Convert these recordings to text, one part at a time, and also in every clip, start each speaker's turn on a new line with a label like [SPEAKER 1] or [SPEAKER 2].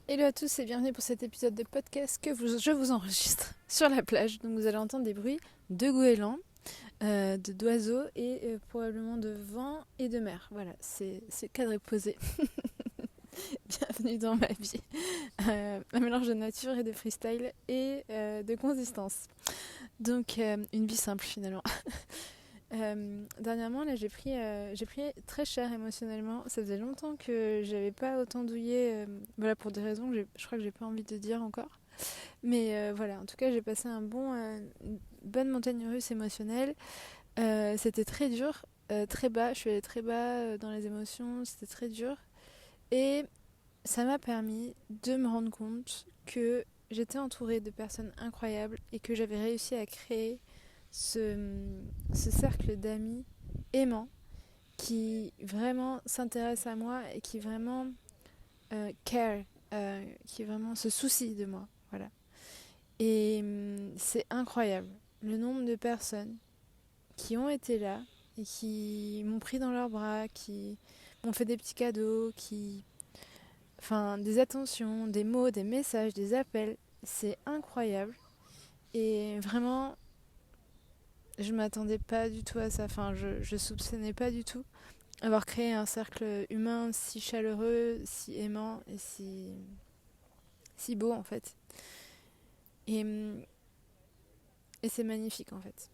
[SPEAKER 1] Hello à tous et bienvenue pour cet épisode de podcast je vous enregistre sur la plage. Donc vous allez entendre des bruits de goélands, d'oiseaux et probablement de vent et de mer. Voilà, c'est cadre est posé. Bienvenue dans ma vie. Un mélange de nature et de freestyle et de consistance. Donc une vie simple finalement. Dernièrement, là, j'ai pris très cher émotionnellement. Ça faisait longtemps que j'avais pas autant douillé. Voilà, pour des raisons que je crois que j'ai pas envie de dire encore. Mais voilà, en tout cas, j'ai passé une bonne montagne russe émotionnelle. C'était très dur, très bas. Je suis allée très bas dans les émotions. C'était très dur. Et ça m'a permis de me rendre compte que j'étais entourée de personnes incroyables et que j'avais réussi à créer ce, ce cercle d'amis aimants qui vraiment s'intéressent à moi et qui vraiment care, qui vraiment se soucient de moi. Voilà. Et c'est incroyable le nombre de personnes qui ont été là et qui m'ont pris dans leurs bras, qui m'ont fait des petits cadeaux, enfin, des attentions, des mots, des messages, des appels. C'est incroyable. Et vraiment, je m'attendais pas du tout à ça. Enfin, je soupçonnais pas du tout avoir créé un cercle humain si chaleureux, si aimant et si beau en fait. Et, et c'est magnifique en fait.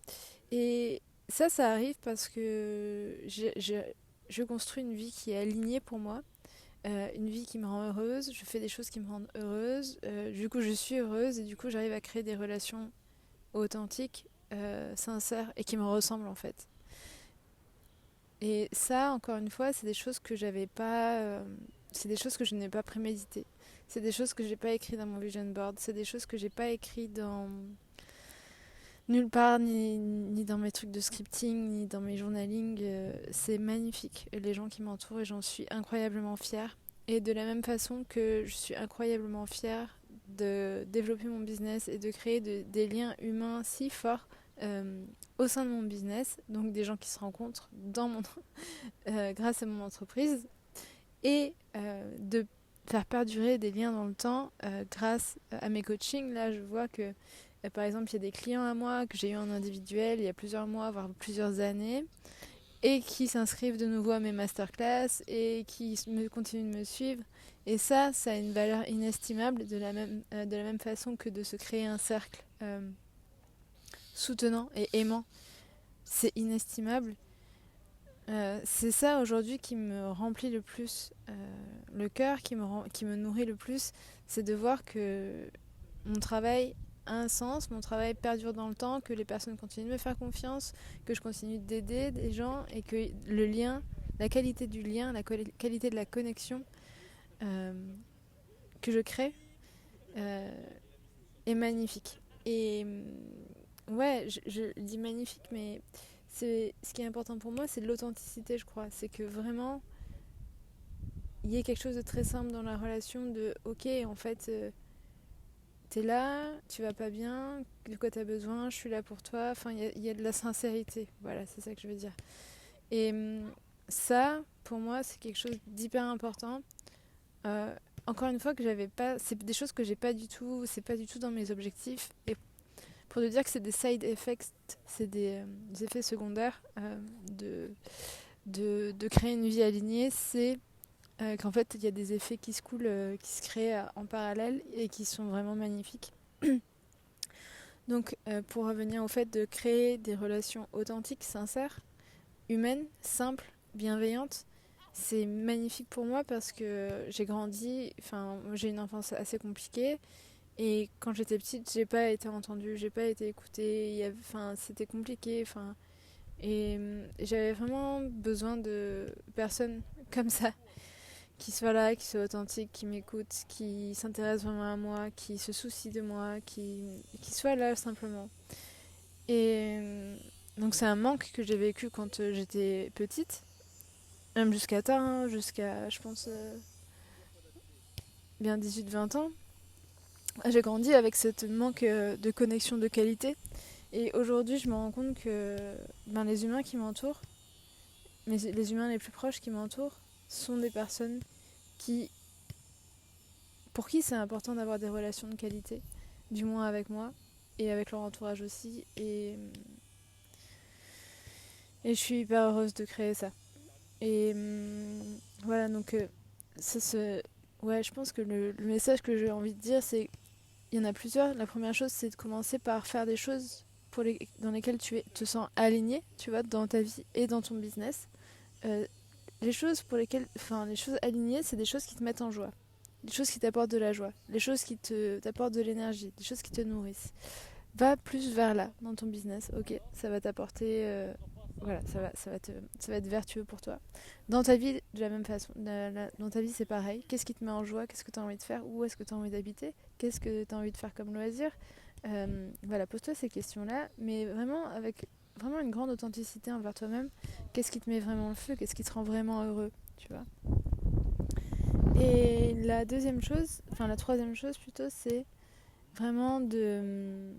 [SPEAKER 1] Et ça arrive parce que je construis une vie qui est alignée pour moi, une vie qui me rend heureuse, je fais des choses qui me rendent heureuse, du coup je suis heureuse et du coup j'arrive à créer des relations authentiques, sincères et qui me ressemblent en fait. Et ça, encore une fois, c'est des choses que j'avais pas. C'est des choses que je n'ai pas préméditées. C'est des choses que j'ai pas écrites dans mon vision board. C'est des choses que j'ai pas écrites dans nulle part, ni dans mes trucs de scripting, ni dans mes journaling. C'est magnifique, les gens qui m'entourent, et j'en suis incroyablement fière. Et de la même façon que je suis incroyablement fière de développer mon business et de créer des liens humains si forts au sein de mon business, donc des gens qui se rencontrent grâce à mon entreprise, et de faire perdurer des liens dans le temps grâce à mes coachings. Là, je vois que, par exemple, il y a des clients à moi que j'ai eu en individuel il y a plusieurs mois, voire plusieurs années, et qui s'inscrivent de nouveau à mes masterclass et qui continuent de me suivre. Et ça a une valeur inestimable de la même façon que de se créer un cercle soutenant et aimant. C'est inestimable. C'est ça aujourd'hui qui me remplit le plus le cœur, qui me nourrit le plus, c'est de voir que mon travail a un sens, mon travail perdure dans le temps, que les personnes continuent de me faire confiance, que je continue d'aider des gens et que le lien, la qualité du lien, qualité de la connexion euh, que je crée euh, est magnifique. Et ouais, je dis magnifique, mais ce qui est important pour moi, c'est l'authenticité, je crois. C'est que vraiment, il y ait quelque chose de très simple dans la relation de ok, en fait, t'es là, tu vas pas bien, de quoi t'as besoin, je suis là pour toi. Enfin, il y a de la sincérité. Voilà, c'est ça que je veux dire. Et ça, pour moi, c'est quelque chose d'hyper important. Euh, Encore une fois, que j'avais pas. C'est des choses que j'ai pas du tout. C'est pas du tout dans mes objectifs. Et pour te dire que c'est des side effects, c'est des effets secondaires de, de créer une vie alignée, c'est qu'en fait, il y a des effets qui se coulent, qui se créent en parallèle et qui sont vraiment magnifiques. Donc, pour revenir au fait de créer des relations authentiques, sincères, humaines, simples, bienveillantes, c'est magnifique pour moi parce que j'ai grandi, enfin, j'ai une enfance assez compliquée et quand j'étais petite, j'ai pas été entendue, j'ai pas été écoutée, enfin, c'était compliqué, enfin, et j'avais vraiment besoin de personnes comme ça qui soit là, qui soit authentique, qui m'écoute, qui s'intéresse vraiment à moi, qui se soucie de moi, qui soit là simplement. Et donc c'est un manque que j'ai vécu quand j'étais petite, même jusqu'à tard, hein, jusqu'à je pense bien 18-20 ans. J'ai grandi avec ce manque de connexion de qualité. Et aujourd'hui je me rends compte que ben, les humains qui m'entourent, mais les humains les plus proches qui m'entourent, sont des personnes qui pour qui c'est important d'avoir des relations de qualité, du moins avec moi et avec leur entourage aussi. Et je suis hyper heureuse de créer ça. Et voilà, donc ouais, je pense que le message que j'ai envie de dire, c'est il y en a plusieurs. La première chose, c'est de commencer par faire des choses dans lesquelles te sens aligné, tu vois, dans ta vie et dans ton business. Euh, les choses alignées, c'est des choses qui te mettent en joie, des choses qui t'apportent de la joie, des choses qui t'apportent de l'énergie, des choses qui te nourrissent. Va plus vers là dans ton business, ok, ça va t'apporter, voilà, ça va être vertueux pour toi. Dans ta vie, de la même façon, dans ta vie c'est pareil. Qu'est-ce qui te met en joie? Qu'est-ce que tu as envie de faire? Où est-ce que tu as envie d'habiter? Qu'est-ce que tu as envie de faire comme loisir? Voilà, pose-toi ces questions-là, mais vraiment avec vraiment une grande authenticité envers toi-même. Qu'est-ce qui te met vraiment le feu? Qu'est-ce qui te rend vraiment heureux? Tu vois? Et la troisième chose plutôt, c'est vraiment de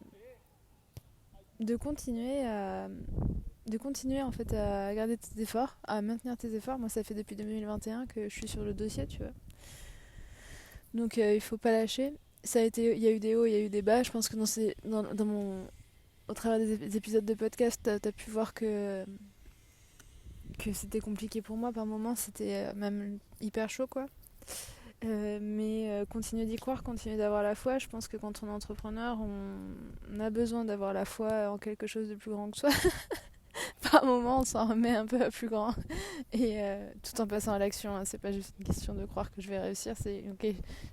[SPEAKER 1] continuer en fait à garder tes efforts, à maintenir tes efforts. Moi, ça fait depuis 2021 que je suis sur le dossier, tu vois. Donc, il faut pas lâcher. Il y a eu des hauts, il y a eu des bas. Je pense que au travers des épisodes de podcast, t'as pu voir que c'était compliqué pour moi. Par moments, c'était même hyper chaud, quoi. Mais continuer d'y croire, continuer d'avoir la foi. Je pense que quand on est entrepreneur, on a besoin d'avoir la foi en quelque chose de plus grand que soi. Par moment, on s'en remet un peu à plus grand. Et tout en passant à l'action, hein. C'est pas juste une question de croire que je vais réussir. C'est ok,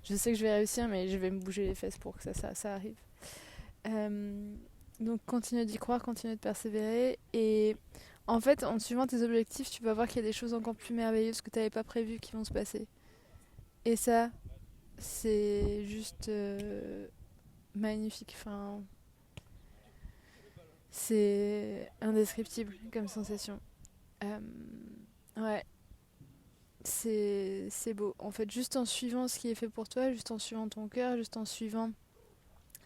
[SPEAKER 1] je sais que je vais réussir, mais je vais me bouger les fesses pour que ça arrive. Donc continue d'y croire, continue de persévérer. Et en fait, en suivant tes objectifs, tu vas voir qu'il y a des choses encore plus merveilleuses que tu n'avais pas prévues qui vont se passer. Et ça, c'est juste magnifique. Enfin, c'est indescriptible comme sensation. Euh, ouais, c'est beau. En fait, juste en suivant ce qui est fait pour toi, juste en suivant ton cœur, juste en suivant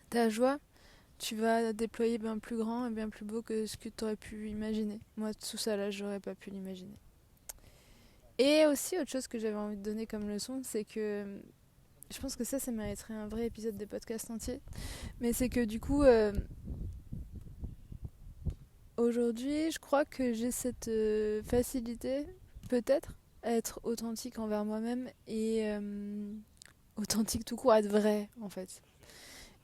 [SPEAKER 1] ta joie, tu vas déployer bien plus grand et bien plus beau que ce que tu aurais pu imaginer. Moi, tout ça là, j'aurais pas pu l'imaginer. Et aussi, autre chose que j'avais envie de donner comme leçon, c'est que je pense que ça mériterait un vrai épisode de podcast entier. Mais c'est que du coup, aujourd'hui, je crois que j'ai cette facilité, peut-être, à être authentique envers moi-même et authentique tout court, à être vrai en fait.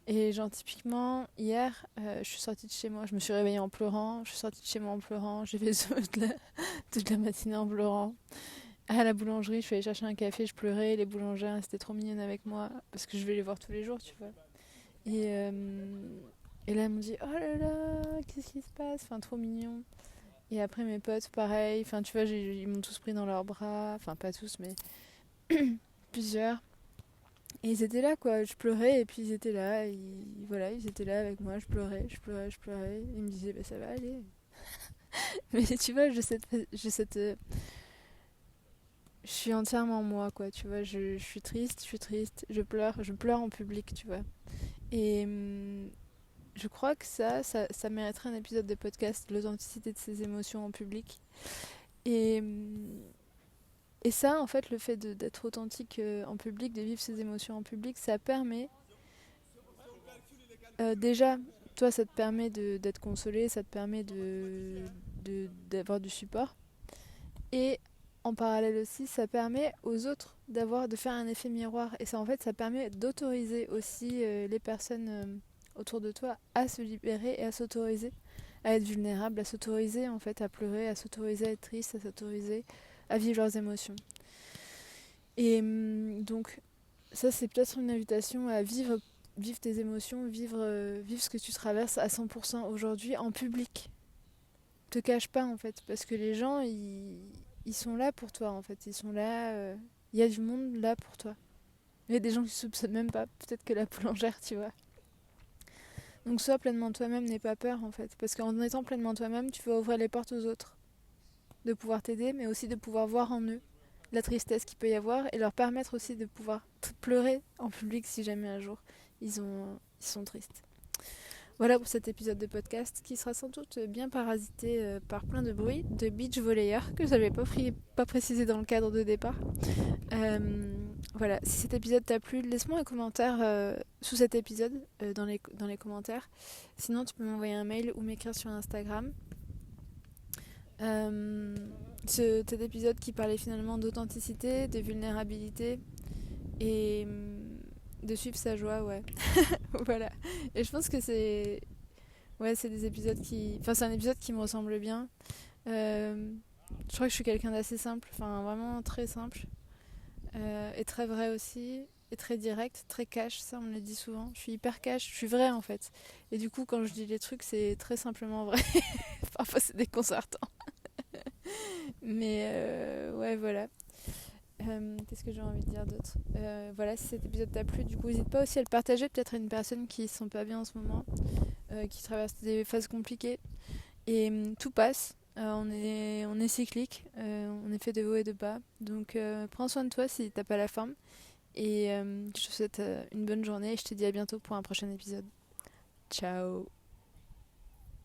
[SPEAKER 1] Et genre typiquement, hier, je suis sortie de chez moi, je me suis réveillée en pleurant, je suis sortie de chez moi en pleurant, j'ai fait toute la matinée en pleurant. À la boulangerie, je suis allée chercher un café, je pleurais, les boulangères étaient trop mignonnes avec moi, parce que je vais les voir tous les jours, tu vois. Et, et là, elles m'ont dit, oh là là, qu'est-ce qui se passe? Enfin, trop mignon. Et après, mes potes, pareil, enfin, tu vois, ils m'ont tous pris dans leurs bras, enfin, pas tous, mais plusieurs. Et ils étaient là, quoi, je pleurais, et puis ils étaient là, voilà, ils étaient là avec moi, je pleurais, je pleurais, je pleurais. Ils me disaient, bah ça va aller. Mais tu vois, je suis entièrement moi, quoi, tu vois, je suis triste, je pleure en public, tu vois. Et je crois que ça mériterait un épisode de podcast, l'authenticité de ses émotions en public. Et, et ça, en fait, le fait d'être authentique en public, de vivre ses émotions en public, ça permet déjà, toi, ça te permet d'être consolé, ça te permet d'avoir du support. Et en parallèle aussi, ça permet aux autres de faire un effet miroir. Et ça, en fait, ça permet d'autoriser aussi les personnes autour de toi à se libérer et à s'autoriser à être vulnérables, à s'autoriser en fait à pleurer, à s'autoriser à être triste, à s'autoriser à vivre leurs émotions. Et donc, ça, c'est peut-être une invitation à vivre tes émotions, vivre ce que tu traverses à 100% aujourd'hui en public. Te cache pas en fait, parce que les gens, ils sont là pour toi en fait. Ils sont là, il y a du monde là pour toi. Il y a des gens qui soupçonnent même pas, peut-être que la boulangère, tu vois. Donc sois pleinement toi-même, n'aie pas peur en fait. Parce qu'en étant pleinement toi-même, tu vas ouvrir les portes aux autres. De pouvoir t'aider, mais aussi de pouvoir voir en eux la tristesse qu'il peut y avoir et leur permettre aussi de pouvoir pleurer en public si jamais un jour ils sont tristes. Voilà pour cet épisode de podcast qui sera sans doute bien parasité par plein de bruit de beach volleyeurs que je n'avais pas précisé dans le cadre de départ. Voilà, si cet épisode t'a plu, laisse-moi un commentaire sous cet épisode dans les commentaires. Sinon, tu peux m'envoyer un mail ou m'écrire sur Instagram. Euh, Cet épisode qui parlait finalement d'authenticité, de vulnérabilité et de suivre sa joie, ouais. Voilà. Et je pense que c'est des épisodes qui... Enfin, c'est un épisode qui me ressemble bien. Euh, je crois que je suis quelqu'un d'assez simple, enfin vraiment très simple. Et très vrai aussi, et très direct, très cash, ça on me le dit souvent. Je suis hyper cash, je suis vraie en fait. Et du coup, quand je dis les trucs, c'est très simplement vrai. Parfois c'est déconcertant. Mais ouais, voilà. Qu'est-ce que j'ai envie de dire d'autre? Voilà, si cet épisode t'a plu, du coup, n'hésite pas aussi à le partager peut-être à une personne qui se sent pas bien en ce moment, qui traverse des phases compliquées. Et tout passe. On est cyclique, on est fait de haut et de bas. Donc prends soin de toi si t'as pas la forme. Et je te souhaite une bonne journée et je te dis à bientôt pour un prochain épisode. Ciao!